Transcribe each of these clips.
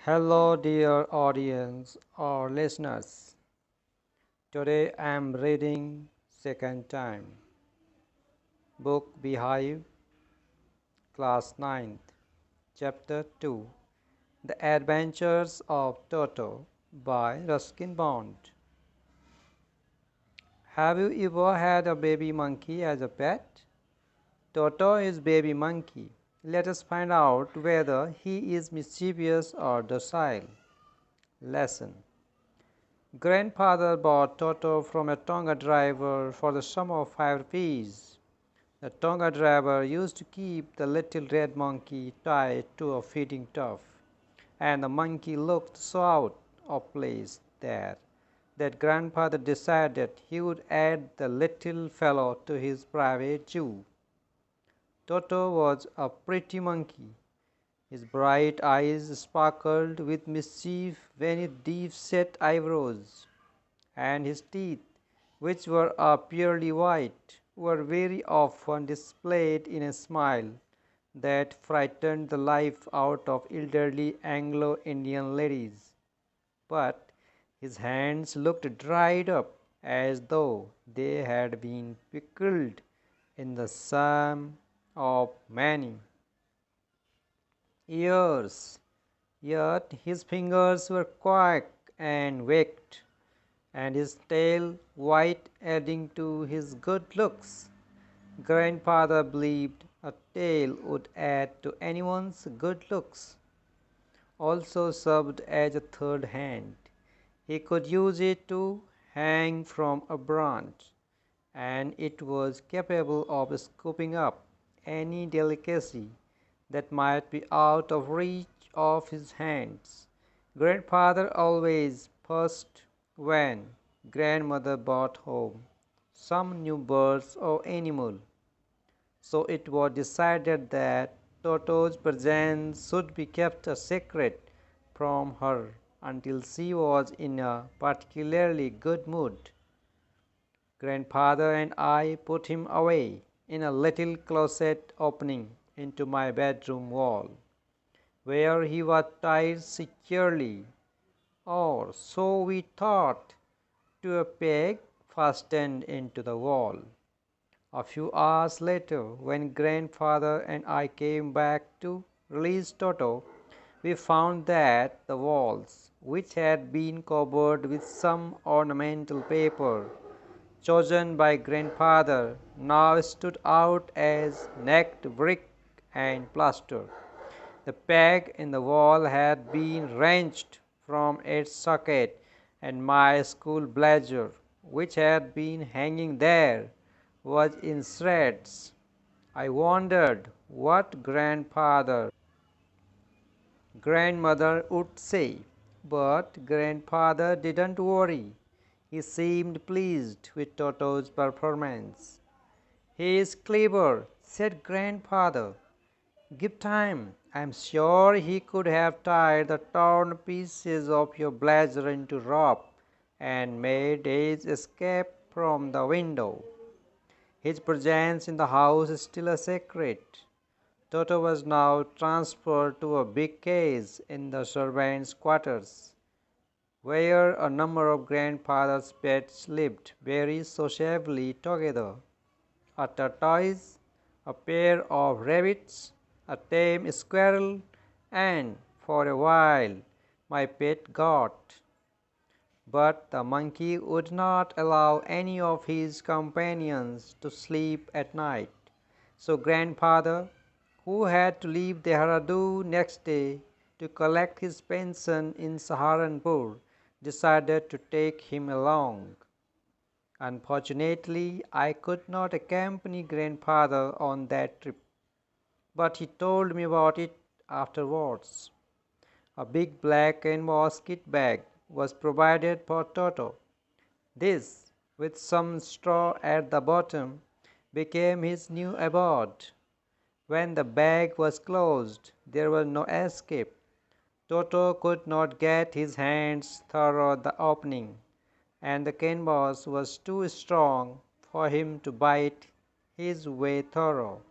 Hello, dear audience or listeners. Today I am reading second time book Beehive, class ninth, chapter 2, The Adventures of Toto by Ruskin Bond. Have you ever had a baby monkey as a pet? Toto is baby monkey. Let us find out whether he is mischievous or docile. Lesson. Grandfather bought Toto from a Tonga driver for the sum of 5 rupees. The Tonga driver used to keep the little red monkey tied to a feeding trough, and the monkey looked so out of place there that grandfather decided he would add the little fellow to his private zoo. Toto was a pretty monkey. His bright eyes sparkled with mischief beneath deep-set eyebrows, and his teeth, which were purely white, were very often displayed in a smile that frightened the life out of elderly Anglo-Indian ladies. But his hands looked dried up as though they had been pickled in the sum of many years. Yet his fingers were quick and waked, and his tail white, adding to his good looks. Grandfather believed a tail would add to anyone's good looks. Also served as a third hand. He could use it to hang from a branch, and it was capable of scooping up any delicacy that might be out of reach of his hands. Grandfather always fussed when grandmother brought home some new birds or animal, so it was decided that Toto's presence should be kept a secret from her until she was in a particularly good mood. Grandfather and I put him away in a little closet opening into my bedroom wall, where he was tied securely, or so we thought, to a peg fastened into the wall. A few hours later, when grandfather and I came back to release Toto, we found that the walls, which had been covered with some ornamental paper chosen by grandfather, now stood out as naked brick and plaster. The peg in the wall had been wrenched from its socket, and my school blazer, which had been hanging there, was in shreds. I wondered what grandmother would say, but grandfather didn't worry. He seemed pleased with Toto's performance. "He is clever," said grandfather. "Give time. I am sure he could have tied the torn pieces of your blazer into rope and made his escape from the window. His presence in the house is still a secret." Toto was now transferred to a big cage in the servants' quarters, where a number of grandfather's pets lived very sociably together. A tortoise, a pair of rabbits, a tame squirrel, and, for a while, my pet goat. But the monkey would not allow any of his companions to sleep at night, so grandfather, who had to leave Dehradun next day to collect his pension in Saharanpur, decided to take him along. Unfortunately, I could not accompany grandfather on that trip, but he told me about it afterwards. A big black canvas kit bag was provided for Toto. This, with some straw at the bottom, became his new abode. When the bag was closed, there was no escape. Toto could not get his hands through the opening, and the canvas was too strong for him to bite his way through.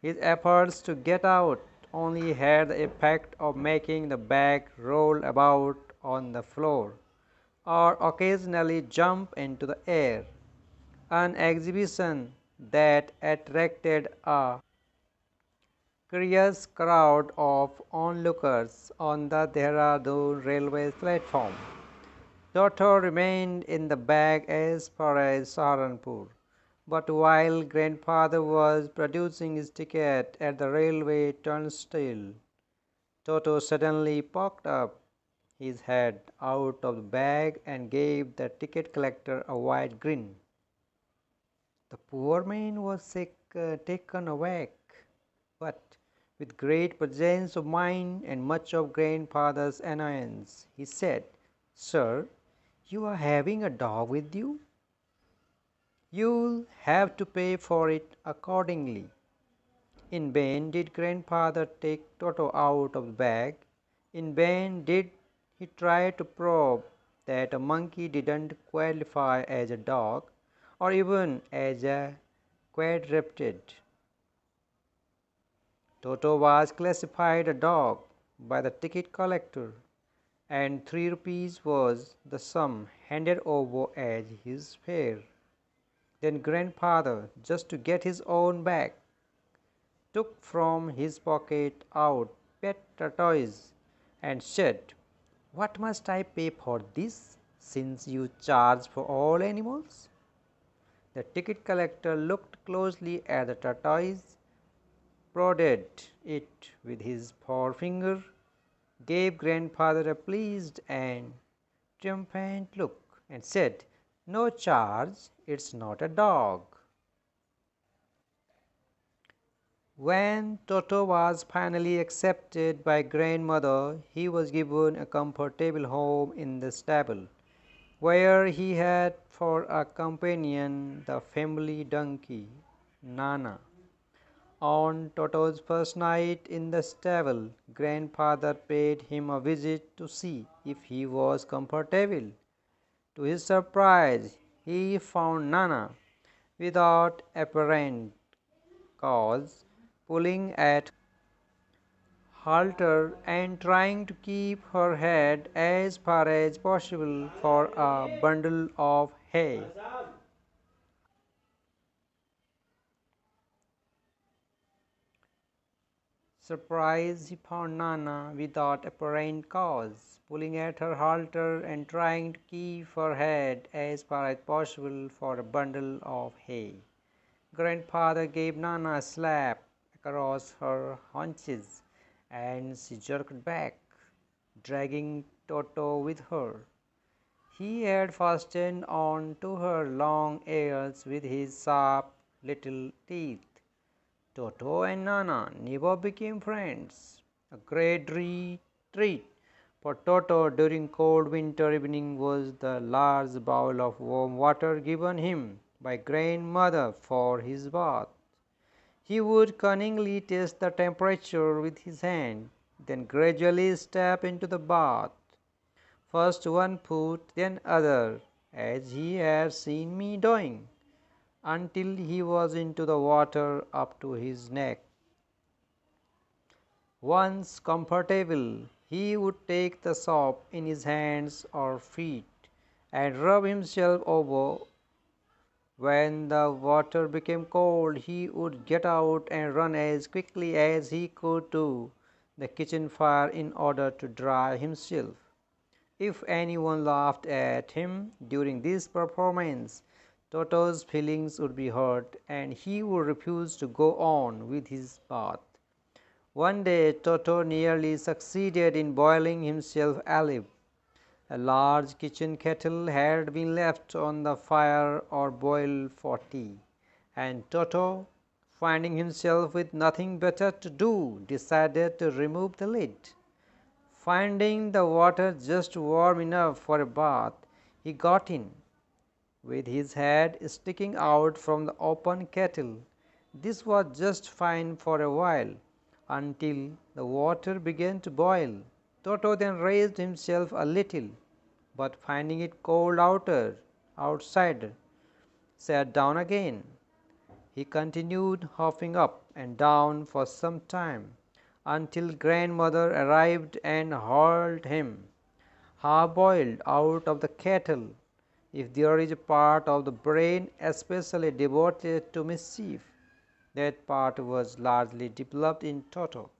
His efforts to get out only had the effect of making the bag roll about on the floor or occasionally jump into the air, an exhibition that attracted a curious crowd of onlookers on the Dehradun railway platform. Toto remained in the bag as far as Saharanpur, but while grandfather was producing his ticket at the railway turnstile, Toto suddenly poked up his head out of the bag and gave the ticket collector a wide grin. The poor man was taken aback, but with great presence of mind and much of grandfather's annoyance, he said, "Sir, you are having a dog with you? You'll have to pay for it accordingly." In vain did grandfather take Toto out of the bag. In vain did he try to prove that a monkey didn't qualify as a dog or even as a quadruped. Toto was classified a dog by the ticket collector, and 3 rupees was the sum handed over as his fare. Then grandfather, just to get his own back, took from his pocket out pet tortoise and said, "What must I pay for this, since you charge for all animals?" The ticket collector looked closely at the tortoise, prodded it with his forefinger, gave grandfather a pleased and triumphant look, and said, "No charge, it's not a dog." When Toto was finally accepted by grandmother, he was given a comfortable home in the stable, where he had for a companion the family donkey, Nana. On Toto's first night in the stable, grandfather paid him a visit to see if he was comfortable. To his surprise, he found Nana, without apparent cause, pulling at halter and trying to keep her head as far as possible for a bundle of hay. Surprised, he found Nana, without apparent cause, pulling at her halter and trying to keep her head as far as possible for a bundle of hay. Grandfather gave Nana a slap across her haunches, and she jerked back, dragging Toto with her. He had fastened on to her long ears with his sharp little teeth. Toto and Nana never became friends. A great treat for Toto during cold winter evening was the large bowl of warm water given him by grandmother for his bath. He would cunningly test the temperature with his hand, then gradually step into the bath, first one foot, then other, as he had seen me doing, until he was into the water up to his neck. Once comfortable, he would take the soap in his hands or feet and rub himself over. When the water became cold, he would get out and run as quickly as he could to the kitchen fire in order to dry himself. If anyone laughed at him during this performance, Toto's feelings would be hurt and he would refuse to go on with his bath. One day, Toto nearly succeeded in boiling himself alive. A large kitchen kettle had been left on the fire or boiled for tea, and Toto, finding himself with nothing better to do, decided to remove the lid. Finding the water just warm enough for a bath, he got in, with his head sticking out from the open kettle. This was just fine for a while, until the water began to boil. Toto then raised himself a little, but finding it cold outside, sat down again. He continued hopping up and down for some time, until grandmother arrived and hauled him, half boiled, out of the kettle. If there is a part of the brain especially devoted to mischief, that part was largely developed in Toto.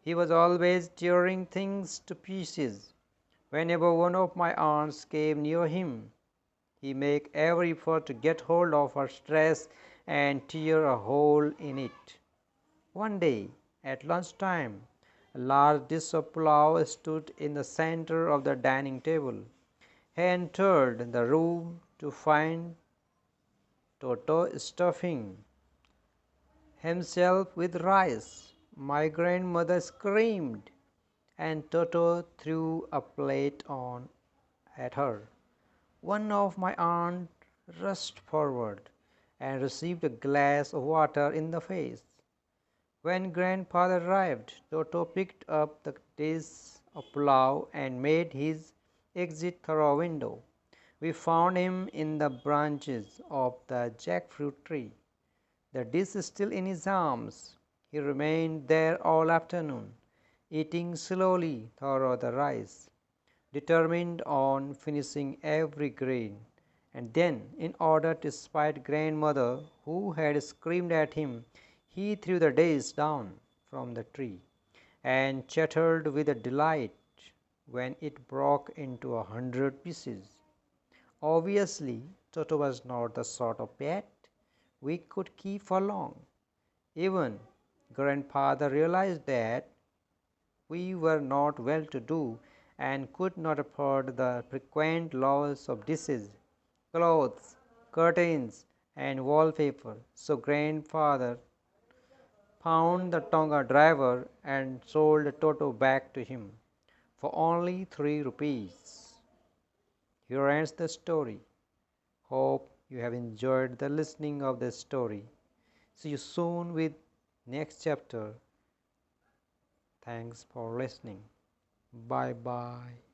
He was always tearing things to pieces. Whenever one of my aunts came near him, he made every effort to get hold of her dress and tear a hole in it. One day, at lunchtime, a large dish of pulao stood in the center of the dining table. He entered the room to find Toto stuffing himself with rice. My grandmother screamed, and Toto threw a plate on at her. One of my aunts rushed forward and received a glass of water in the face. When grandfather arrived, Toto picked up the dish of pulao and made his exit through a window. We found him in the branches of the jackfruit tree, the dish still in his arms. He remained there all afternoon, eating slowly through the rice, determined on finishing every grain. And then, in order to spite grandmother, who had screamed at him, he threw the dish down from the tree and chattered with delight when it broke into 100 pieces. Obviously, Toto was not the sort of pet we could keep for long. Even grandfather realized that we were not well to do and could not afford the frequent loss of dishes, clothes, curtains, and wallpaper. So grandfather found the Tonga driver and sold Toto back to him for only 3 rupees. Here ends the story. Hope you have enjoyed the listening of the story. See you soon with next chapter. Thanks for listening. Bye bye.